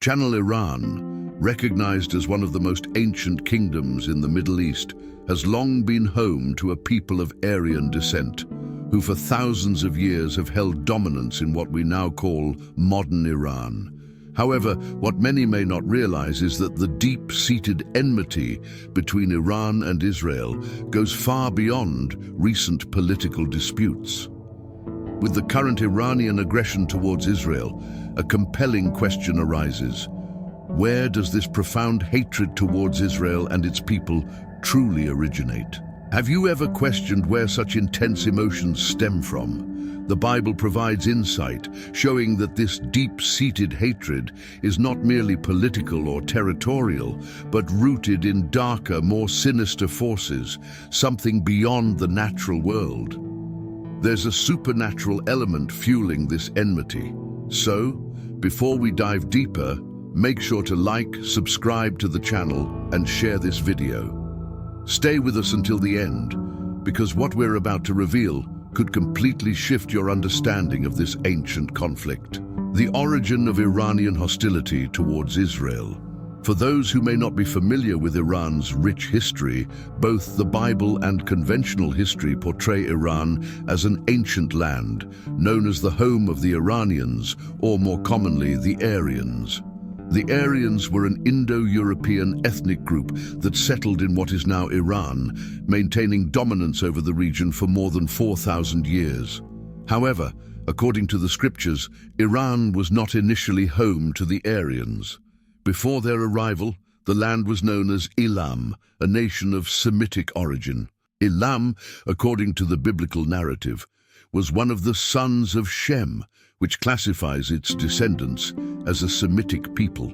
Channel Iran, recognized as one of the most ancient kingdoms in the Middle East, has long been home to a people of Aryan descent, who for thousands of years have held dominance in what we now call modern Iran. However, what many may not realize is that the deep-seated enmity between Iran and Israel goes far beyond recent political disputes. With the current Iranian aggression towards Israel, a compelling question arises. Where does this profound hatred towards Israel and its people truly originate? Have you ever questioned where such intense emotions stem from? The Bible provides insight, showing that this deep-seated hatred is not merely political or territorial, but rooted in darker, more sinister forces, something beyond the natural world. There's a supernatural element fueling this enmity. So, before we dive deeper, make sure to like, subscribe to the channel, and share this video. Stay with us until the end, because what we're about to reveal could completely shift your understanding of this ancient conflict. The origin of Iranian hostility towards Israel. For those who may not be familiar with Iran's rich history, both the Bible and conventional history portray Iran as an ancient land, known as the home of the Iranians, or more commonly, the Aryans. The Aryans were an Indo-European ethnic group that settled in what is now Iran, maintaining dominance over the region for more than 4,000 years. However, according to the scriptures, Iran was not initially home to the Aryans. Before their arrival, the land was known as Elam, a nation of Semitic origin. Elam, according to the biblical narrative, was one of the sons of Shem, which classifies its descendants as a Semitic people.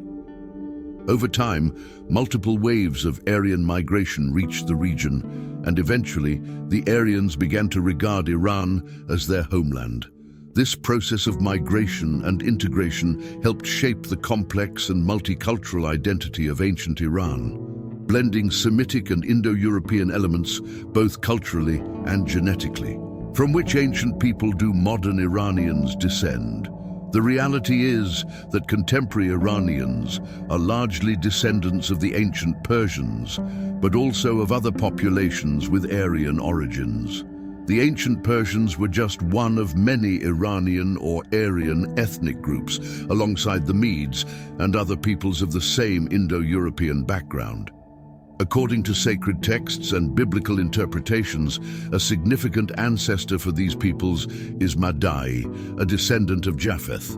Over time, multiple waves of Aryan migration reached the region, and eventually, the Aryans began to regard Iran as their homeland. This process of migration and integration helped shape the complex and multicultural identity of ancient Iran, blending Semitic and Indo-European elements both culturally and genetically. From which ancient people do modern Iranians descend? The reality is that contemporary Iranians are largely descendants of the ancient Persians, but also of other populations with Aryan origins. The ancient Persians were just one of many Iranian or Aryan ethnic groups, alongside the Medes and other peoples of the same Indo-European background. According to sacred texts and biblical interpretations, a significant ancestor for these peoples is Madai, a descendant of Japheth.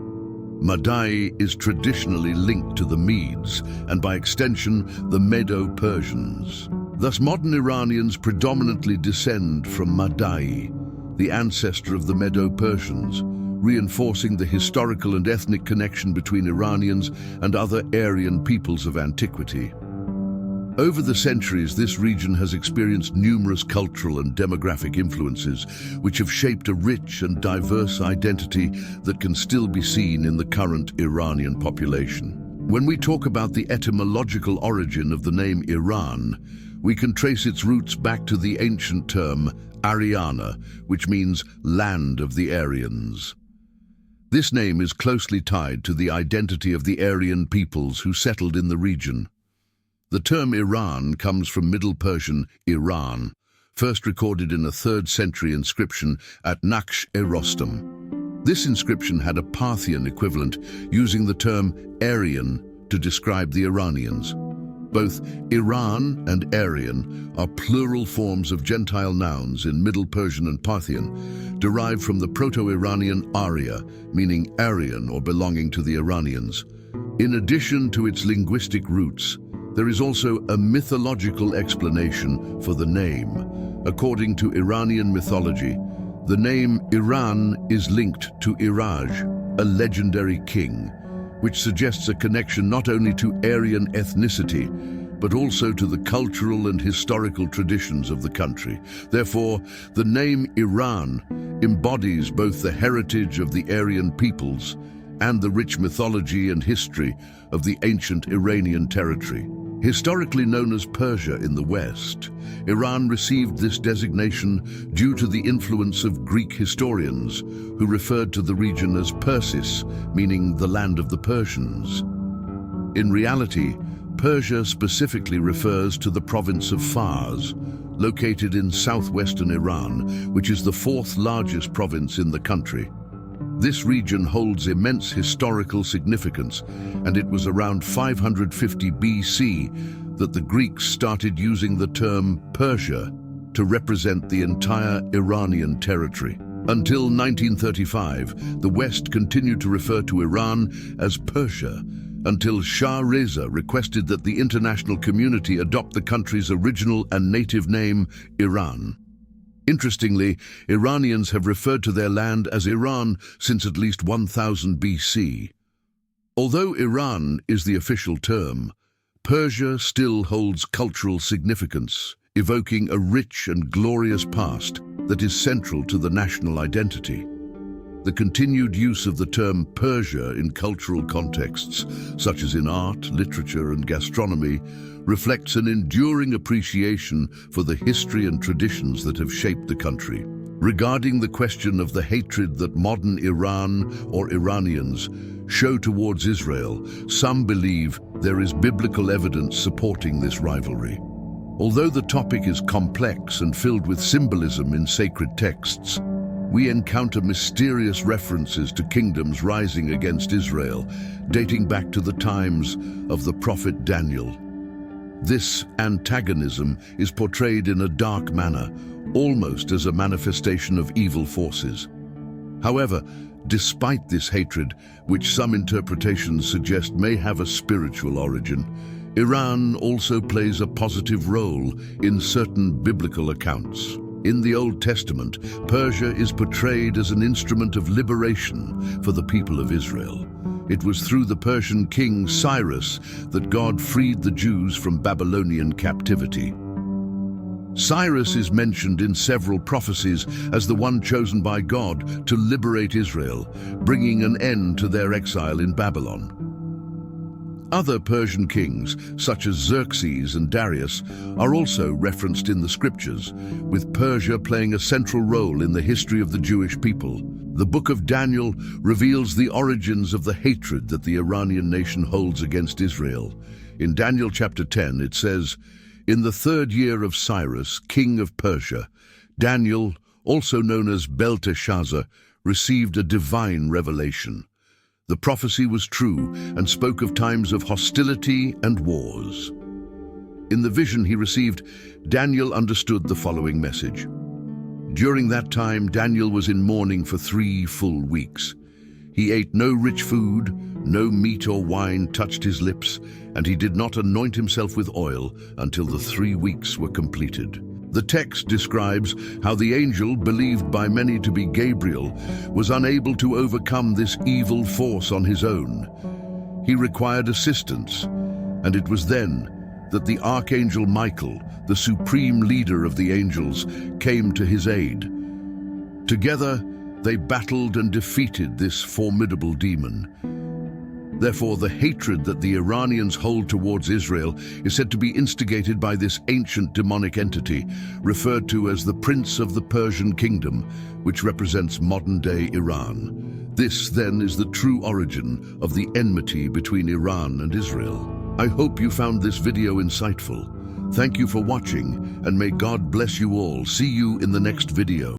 Madai is traditionally linked to the Medes, and by extension, the Medo-Persians. Thus, modern Iranians predominantly descend from Madai, the ancestor of the Medo-Persians, reinforcing the historical and ethnic connection between Iranians and other Aryan peoples of antiquity. Over the centuries, this region has experienced numerous cultural and demographic influences, which have shaped a rich and diverse identity that can still be seen in the current Iranian population. When we talk about the etymological origin of the name Iran, we can trace its roots back to the ancient term Ariana, which means land of the Aryans. This name is closely tied to the identity of the Aryan peoples who settled in the region. The term Iran comes from Middle Persian Iran, first recorded in a 3rd century inscription at Naqsh-e-Rostam. This inscription had a Parthian equivalent, using the term Aryan to describe the Iranians. Both Iran and Aryan are plural forms of Gentile nouns in Middle Persian and Parthian, derived from the Proto-Iranian Arya, meaning Aryan or belonging to the Iranians. In addition to its linguistic roots, there is also a mythological explanation for the name. According to Iranian mythology, the name Iran is linked to Iraj, a legendary king, which suggests a connection not only to Aryan ethnicity, but also to the cultural and historical traditions of the country. Therefore, the name Iran embodies both the heritage of the Aryan peoples and the rich mythology and history of the ancient Iranian territory. Historically known as Persia in the West, Iran received this designation due to the influence of Greek historians who referred to the region as Persis, meaning the land of the Persians. In reality, Persia specifically refers to the province of Fars, located in southwestern Iran, which is the fourth largest province in the country. This region holds immense historical significance, and it was around 550 BC that the Greeks started using the term Persia to represent the entire Iranian territory. Until 1935, the West continued to refer to Iran as Persia, until Shah Reza requested that the international community adopt the country's original and native name, Iran. Interestingly, Iranians have referred to their land as Iran since at least 1000 BC. Although Iran is the official term, Persia still holds cultural significance, evoking a rich and glorious past that is central to the national identity. The continued use of the term Persia in cultural contexts, such as in art, literature, and gastronomy, reflects an enduring appreciation for the history and traditions that have shaped the country. Regarding the question of the hatred that modern Iran or Iranians show towards Israel, some believe there is biblical evidence supporting this rivalry. Although the topic is complex and filled with symbolism in sacred texts, we encounter mysterious references to kingdoms rising against Israel, dating back to the times of the prophet Daniel. This antagonism is portrayed in a dark manner, almost as a manifestation of evil forces. However, despite this hatred, which some interpretations suggest may have a spiritual origin, Iran also plays a positive role in certain biblical accounts. In the Old Testament, Persia is portrayed as an instrument of liberation for the people of Israel. It was through the Persian king Cyrus that God freed the Jews from Babylonian captivity. Cyrus is mentioned in several prophecies as the one chosen by God to liberate Israel, bringing an end to their exile in Babylon. Other Persian kings, such as Xerxes and Darius, are also referenced in the scriptures, with Persia playing a central role in the history of the Jewish people. The book of Daniel reveals the origins of the hatred that the Iranian nation holds against Israel. In Daniel chapter 10, it says, "In the 3rd year of Cyrus, king of Persia, Daniel, also known as Belteshazzar, received a divine revelation. The prophecy was true and spoke of times of hostility and wars." In the vision he received, Daniel understood the following message. During that time, Daniel was in mourning for 3 full weeks. He ate no rich food, no meat or wine touched his lips, and he did not anoint himself with oil until the 3 weeks were completed. The text describes how the angel, believed by many to be Gabriel, was unable to overcome this evil force on his own. He required assistance, and it was then that the archangel Michael, the supreme leader of the angels, came to his aid. Together, they battled and defeated this formidable demon. Therefore, the hatred that the Iranians hold towards Israel is said to be instigated by this ancient demonic entity, referred to as the Prince of the Persian Kingdom, which represents modern-day Iran. This, then, is the true origin of the enmity between Iran and Israel. I hope you found this video insightful. Thank you for watching, and may God bless you all. See you in the next video.